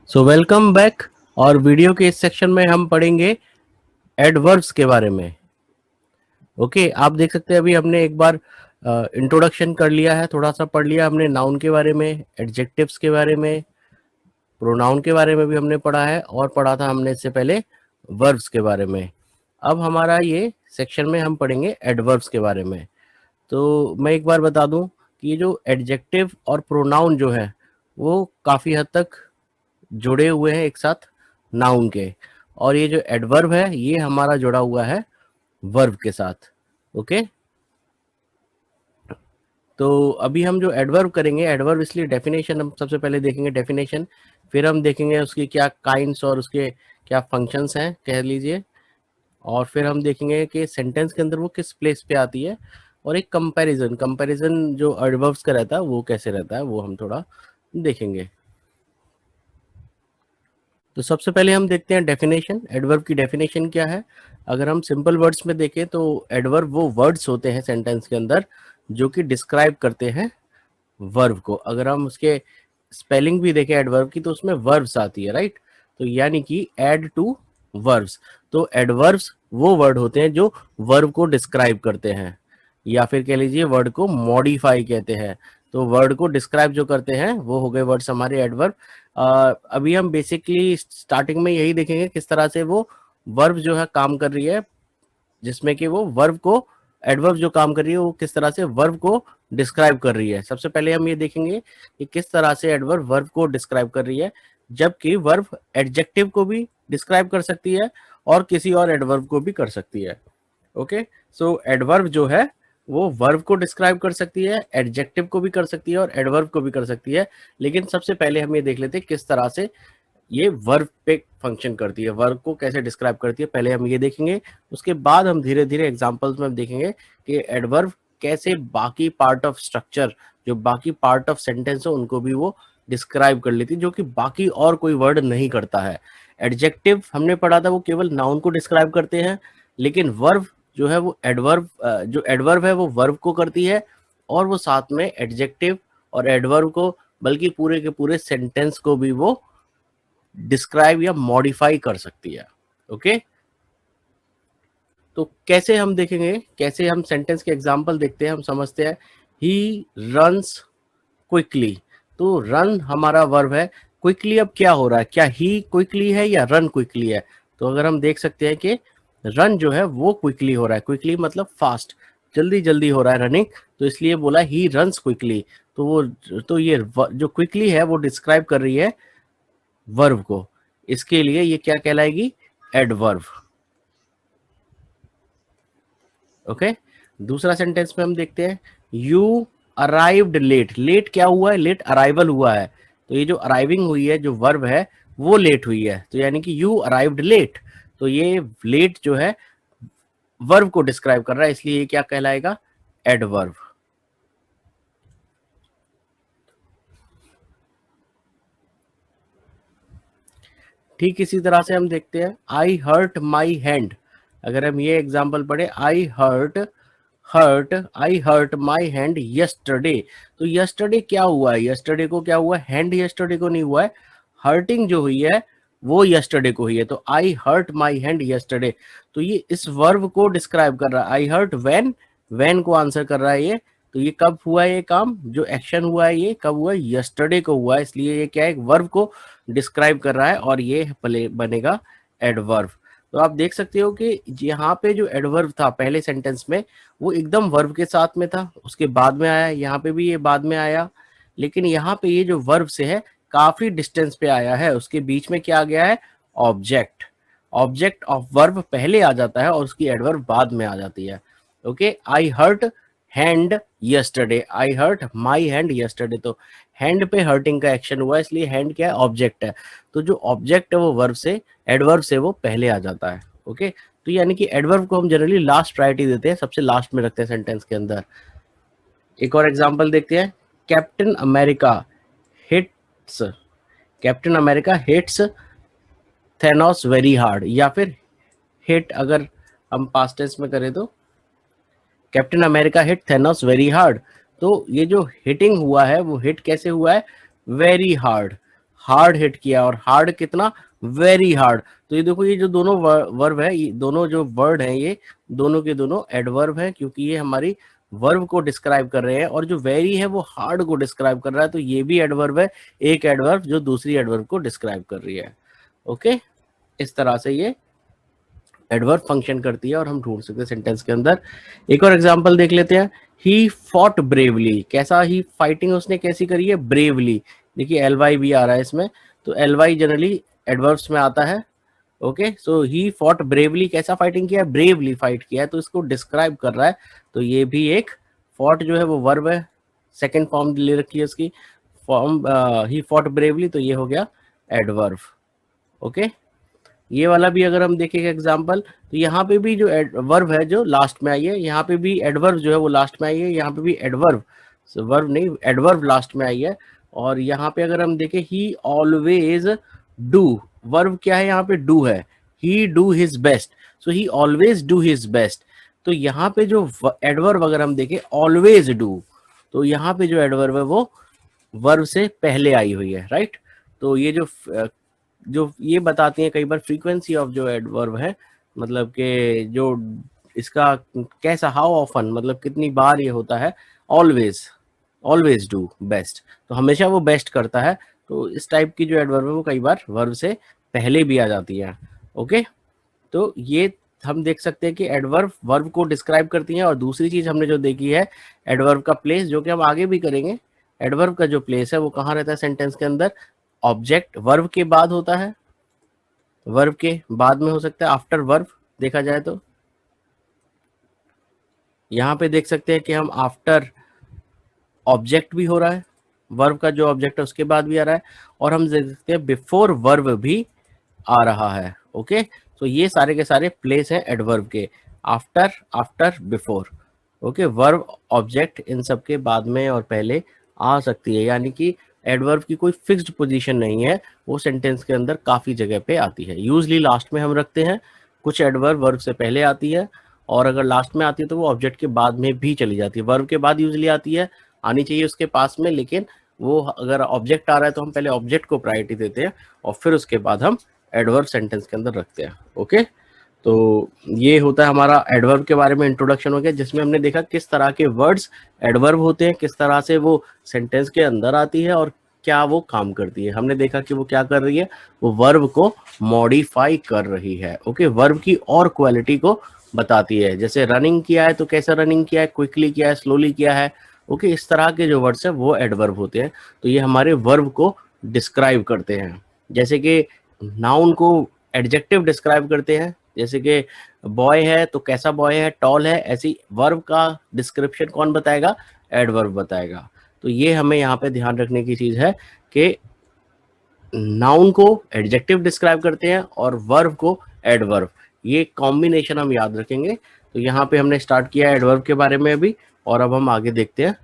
So welcome back. और video के इस सेक्शन में हम पढ़ेंगे एडवर्ब्स के बारे में। ओके आप देख सकते हैं अभी हमने एक बार इंट्रोडक्शन कर लिया है, थोड़ा सा पढ़ लिया हमने नाउन के बारे में, एडजेक्टिव्स के बारे में, प्रोनाउन के बारे में भी हमने पढ़ा है और पढ़ा था हमने इससे पहले वर्ब्स के बारे में। अब हमारा ये सेक्शन में हम पढ़ेंगे एडवर्ब्स के बारे में। तो मैं एक बार बता दूं कि ये जो एडजेक्टिव और प्रोनाउन जो है वो काफ़ी हद तक जुड़े हुए हैं एक साथ नाउन के, और ये जो एडवर्ब है ये हमारा जुड़ा हुआ है वर्ब के साथ। ओके तो अभी हम जो एडवर्ब करेंगे, एडवर्ब इसलिए डेफिनेशन हम सबसे पहले देखेंगे डेफिनेशन, फिर हम देखेंगे उसकी क्या काइंड्स और उसके क्या फंक्शंस हैं कह लीजिए, और फिर हम देखेंगे कि सेंटेंस के अंदर वो किस प्लेस पे आती है, और एक कंपैरिजन जो एडवर्ब्स का रहता है वो कैसे रहता है वो हम थोड़ा देखेंगे। तो सबसे पहले हम देखते हैं डेफिनेशन। एडवर्ब की डेफिनेशन क्या है? अगर हम सिंपल वर्ड्स में देखें तो एडवर्ब वो वर्ड्स होते हैं सेंटेंस के अंदर जो कि डिस्क्राइब करते हैं वर्ब को। अगर हम उसके स्पेलिंग भी देखें एडवर्ब की तो उसमें वर्ब्स आती है, राइट? तो यानी कि एड टू वर्ब्स। तो एडवर्ब्स वो वर्ड होते हैं जो वर्ब को डिस्क्राइब करते हैं, या फिर कह लीजिए वर्ड को मॉडिफाई कहते हैं। तो वर्ड को डिस्क्राइब जो करते हैं वो हो गए वर्ड्स हमारे एडवर्ब। अभी हम बेसिकली स्टार्टिंग में यही देखेंगे किस तरह से वो वर्ब जो है काम कर रही है, जिसमें कि वो वर्ब को, एडवर्ब जो काम कर रही है वो किस तरह से वर्ब को डिस्क्राइब कर रही है। सबसे पहले हम ये देखेंगे कि किस तरह से एडवर्ब वर्ब को डिस्क्राइब कर रही है, जबकि वर्ब एडजेक्टिव को भी डिस्क्राइब कर सकती है और किसी और एडवर्ब को भी कर सकती है। ओके सो एडवर्ब जो है वो वर्ब को डिस्क्राइब कर सकती है, एडजेक्टिव को भी कर सकती है और एडवर्ब को भी कर सकती है। लेकिन सबसे पहले हम ये देख लेते हैं किस तरह से ये वर्ब पे फंक्शन करती है, वर्ब को कैसे डिस्क्राइब करती है, पहले हम ये देखेंगे। उसके बाद हम धीरे धीरे एग्जांपल्स में हम देखेंगे कि एडवर्ब कैसे बाकी पार्ट ऑफ स्ट्रक्चर, जो बाकी पार्ट ऑफ सेंटेंस है उनको भी वो डिस्क्राइब कर लेती है, जो कि बाकी और कोई वर्ड नहीं करता है। एडजेक्टिव हमने पढ़ा था वो केवल नाउन को डिस्क्राइब करते हैं, लेकिन वर्ब जो है वो जो एडवर्ब है वो वर्ब को करती है, और वो साथ में एडजेक्टिव और एडवर्ब को, बल्कि पूरे के पूरे सेंटेंस को भी वो डिस्क्राइब या मॉडिफाई कर सकती है। ओके तो कैसे हम देखेंगे, कैसे हम सेंटेंस के एग्जांपल देखते हैं, हम समझते हैं। ही रन्स क्विकली, तो रन हमारा वर्ब है। क्विकली अब क्या हो रहा है, क्या ही क्विकली है या रन क्विकली है? तो अगर हम देख सकते हैं कि रन जो है वो क्विकली हो रहा है, क्विकली मतलब फास्ट, जल्दी जल्दी हो रहा है रनिंग, तो इसलिए बोला ही रन्स क्विकली। तो वो, तो ये जो क्विकली है वो डिस्क्राइब कर रही है वर्ब को, इसके लिए ये क्या कहलाएगी? एडवर्ब। ओके दूसरा सेंटेंस में हम देखते हैं, यू अराइव्ड लेट। लेट क्या हुआ है? लेट अराइवल हुआ है। तो ये जो अराइविंग हुई है, जो वर्ब है वो लेट हुई है, तो यानी कि यू अराइव्ड लेट। तो ये लेट जो है वर्ब को डिस्क्राइब कर रहा है, इसलिए ये क्या कहलाएगा? एडवर्ब। ठीक इसी तरह से हम देखते हैं, आई हर्ट माई हैंड। अगर हम ये एग्जाम्पल पढ़े, आई हर्ट माई हैंड यस्टरडे। तो यस्टरडे क्या हुआ है? यस्टरडे को क्या हुआ है? हैंड यस्टरडे को नहीं हुआ है, हर्टिंग जो हुई है वो यस्टरडे को हुई है। तो आई हर्ट माई हैंड यस्टरडे, तो ये इस वर्ब को डिस्क्राइब कर रहा है। आई हर्ट व्हेन को आंसर कर रहा है ये। तो ये कब हुआ है? ये काम जो एक्शन हुआ है ये कब हुआ है? यस्टरडे को हुआ है, इसलिए ये क्या है? एक वर्ब को डिस्क्राइब कर रहा है, और ये बनेगा एडवर्ब। तो आप देख सकते हो कि यहाँ पे जो एडवर्ब था पहले सेंटेंस में वो एकदम वर्ब के साथ में था, उसके बाद में आया, यहाँ पे भी ये बाद में आया, लेकिन यहाँ पे ये जो वर्ब से है काफी डिस्टेंस पे आया है, उसके बीच में क्या आ गया है? ऑब्जेक्ट। ऑब्जेक्ट ऑफ वर्ब पहले आ जाता है और उसकी एडवर्ब बाद में आ जाती है। Okay I hurt hand yesterday, I hurt my hand yesterday. तो हैंड पे हर्टिंग का एक्शन हुआ, इसलिए हैंड क्या है? ऑब्जेक्ट है। तो जो ऑब्जेक्ट है वो वर्ब से, एडवर्ब से वो पहले आ जाता है। ओके तो यानी कि एडवर्ब को हम जनरली लास्ट प्रायोरिटी देते हैं, सबसे लास्ट में रखते हैं सेंटेंस के अंदर। एक और एग्जांपल देखते हैं, captain America hits, captain America hits Thanos very hard, या फिर हिट अगर हम पास्ट टेंस में करें तो captain America hit Thanos very hard. तो ये जो हिटिंग हुआ है वो हिट कैसे हुआ है? Very hard. हार्ड हिट किया, और हार्ड कितना, वेरी हार्ड। तो ये देखो, ये जो दोनों वर्ब है, ये दोनों जो वर्ड हैं, ये दोनों के दोनों एडवर्ब हैं, क्योंकि ये हमारी वर्ब को डिस्क्राइब कर रहे हैं, और जो वेरी है वो हार्ड को डिस्क्राइब कर रहा है, तो ये भी एडवर्ब है, एक एडवर्ब जो दूसरी एडवर्ब को डिस्क्राइब कर रही है। ओके, इस तरह से ये एडवर्ब फंक्शन करती है, और हम ढूंढ सकते हैं सेंटेंस के अंदर। एक और एग्जांपल देख लेते हैं। ही फॉट ब्रेवली, कैसा ही फाइटिंग उसने कैसी करी है, ब्रेवली। देखिए एल वाई भी आ रहा है इसमें, तो एल वाई जनरली एडवर्ब्स में आता है। Okay, so he fought bravely, कैसा फाइटिंग किया है, ब्रेवली फाइट किया है, तो इसको डिस्क्राइब कर रहा है। तो ये भी एक फॉट जो है वो वर्ब है, सेकेंड फॉर्म ले रखी है उसकी फॉर्म, ही फॉट ब्रेवली, तो ये हो गया एडवर्ब। ओके, ये वाला भी अगर हम देखेंगे एग्जांपल, तो यहाँ पे भी जो वर्ब है जो लास्ट में आई है, यहाँ पे भी एडवर्ब जो है वो लास्ट में आई है, यहाँ पे भी एडवर्ब, वर्ब नहीं एडवर्ब लास्ट में आई है। और यहाँ पे अगर हम देखें, ही ऑलवेज डू, वर्ब क्या है यहाँ पे, डू है, ही do his best, so he always do his best. तो यहाँ पे जो एडवर्ब अगर हम देखें, ऑलवेज डू, तो यहाँ पे जो एडवर्ब है वो वर्ब से पहले आई हुई है, राइट। तो ये जो ये बताती है कई बार फ्रीक्वेंसी ऑफ जो एडवर्ब है, मतलब कि जो इसका कैसा, हाउ ऑफन, मतलब कितनी बार ये होता है, ऑलवेज, ऑलवेज डू बेस्ट, तो हमेशा वो बेस्ट करता है। तो इस टाइप की जो एडवर्ब है वो कई बार वर्ब से पहले भी आ जाती है। ओके, तो ये हम देख सकते हैं कि एडवर्ब वर्ब को डिस्क्राइब करती हैं। और दूसरी चीज हमने जो देखी है, एडवर्ब का प्लेस, जो कि हम आगे भी करेंगे। एडवर्ब का जो प्लेस है वो कहाँ रहता है सेंटेंस के अंदर, ऑब्जेक्ट वर्ब के बाद होता है, वर्ब के बाद में हो सकता है, आफ्टर वर्ब देखा जाए तो। यहाँ पे देख सकते हैं कि हम आफ्टर ऑब्जेक्ट भी हो रहा है, वर्ब का जो ऑब्जेक्ट है उसके बाद भी आ रहा है, और हम देख सकते हैं बिफोर वर्ब भी आ रहा है। ओके, तो ये सारे के सारे प्लेस हैं एडवर्ब के, after, after, before. Okay, verb object in सब के बाद में और पहले आ सकती है, यानी कि एडवर्ब की कोई फिक्स्ड पोजीशन नहीं है, वो सेंटेंस के अंदर काफी जगह पे आती है। यूजली लास्ट में हम रखते हैं, कुछ एडवर्ब वर्ब से पहले आती है, और अगर लास्ट में आती है तो वो ऑब्जेक्ट के बाद में भी चली जाती है। वर्ब के बाद यूजली आती है, आनी चाहिए उसके पास में, लेकिन वो अगर ऑब्जेक्ट आ रहा है तो हम पहले ऑब्जेक्ट को प्रायोरिटी देते हैं, और फिर उसके बाद हम एडवर्ब सेंटेंस के अंदर रखते हैं। ओके, तो ये होता है हमारा एडवर्ब के बारे में इंट्रोडक्शन हो गया, जिसमें हमने देखा किस तरह के वर्ड्स एडवर्ब होते हैं, किस तरह से वो सेंटेंस के अंदर आती है, और क्या वो काम करती है। हमने देखा कि वो क्या कर रही है, वो वर्ब को मॉडिफाई कर रही है। ओके, वर्ब की और क्वालिटी को बताती है, जैसे रनिंग किया है तो कैसे रनिंग किया है, क्विकली किया है, स्लोली किया है। ओके, इस तरह के जो वर्ड्स है वो एडवर्ब होते हैं, तो ये हमारे वर्ब को डिस्क्राइब करते हैं। जैसे कि नाउन को एडजेक्टिव डिस्क्राइब करते हैं, जैसे कि बॉय है तो कैसा बॉय है, टॉल है, ऐसी वर्ब का डिस्क्रिप्शन कौन बताएगा, एडवर्ब बताएगा। तो ये हमें यहाँ पे ध्यान रखने की चीज है कि नाउन को एडजेक्टिव डिस्क्राइब करते हैं और वर्ब को एडवर्ब, ये कॉम्बिनेशन हम याद रखेंगे। तो यहाँ पे हमने स्टार्ट किया एडवर्ब के बारे में अभी, और अब हम आगे देखते हैं